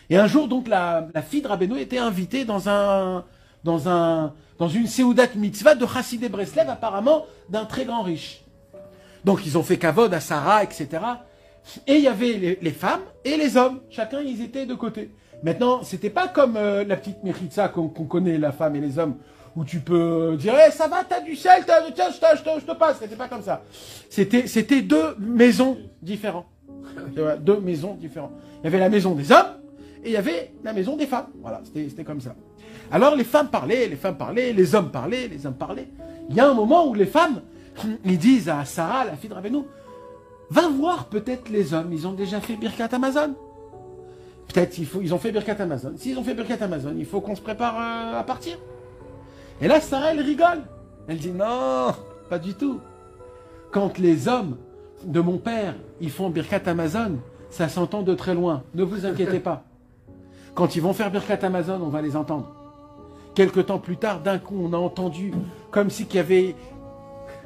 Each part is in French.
Et un jour, donc, la fille de Rabbeinu était invitée dans une Seudat Mitzvah de Chassidé Breslev, apparemment d'un très grand riche. Donc, ils ont fait kavod à Sarah, etc. Et il y avait les femmes et les hommes. Chacun, ils étaient de côté. Maintenant, c'était pas comme la petite Mechitza qu'on connaît, la femme et les hommes, où tu peux dire hey, « ça va, t'as du sel, tiens, je te passe ». C'était pas comme ça. C'était deux maisons différentes. Deux maisons différentes. Il y avait la maison des hommes et il y avait la maison des femmes. Voilà, c'était comme ça. Alors les femmes parlaient, les hommes parlaient, les hommes parlaient. Il y a un moment où les femmes, ils disent à Sarah, la fille de Rabbeinu, va voir peut-être les hommes, ils ont déjà fait Birkat Amazon. Peut-être ils ont fait Birkat Amazon. S'ils ont fait Birkat Amazon, il faut qu'on se prépare à partir. Et là, Sarah, elle rigole. Elle dit non, pas du tout. Quand les hommes de mon père, ils font Birkat Amazon, ça s'entend de très loin. Ne vous inquiétez pas. Quand ils vont faire Birkat Amazon, on va les entendre. Quelque temps plus tard, d'un coup, on a entendu comme si qu'il y avait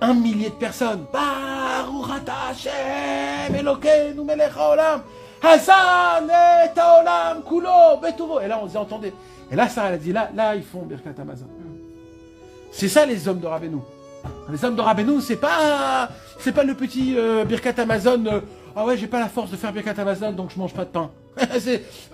1 millier de personnes. Baruch ata Hashem Elokeinu melech haolam Hazan et haolam kulo betuvo. Et là, on les entendait. Et là, Sarah, elle a dit, là, ils font Birkat Amazon. C'est ça, les hommes de Rabbeinu. Les hommes de Rabbeinu, c'est pas le petit Birkat Amazon. Ah ouais, j'ai pas la force de faire Birkat Amazon, donc je mange pas de pain.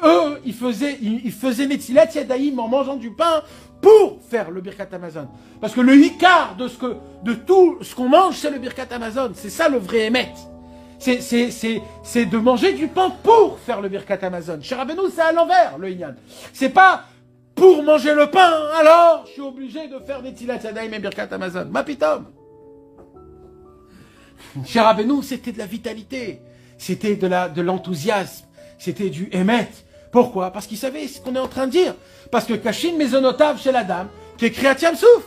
Eux, ils faisaient Netzilat Yadayim en mangeant du pain pour faire le Birkat Amazon. Parce que le hikar de tout ce qu'on mange, c'est le Birkat Amazon. C'est ça le vrai émet. C'est de manger du pain pour faire le Birkat Amazon. Chez Rabbeinu, c'est à l'envers, le Inyan. C'est pas pour manger le pain, alors je suis obligé de faire Netzilat Yadayim et Birkat Amazon. Ma pitom. Chez Rabbeinu, c'était de la vitalité. C'était de l'enthousiasme. C'était du émet. Pourquoi? Parce qu'il savait ce qu'on est en train de dire. Parce que Kashin Mezonotav chez la dame, qui est Kriyat Yam Souf.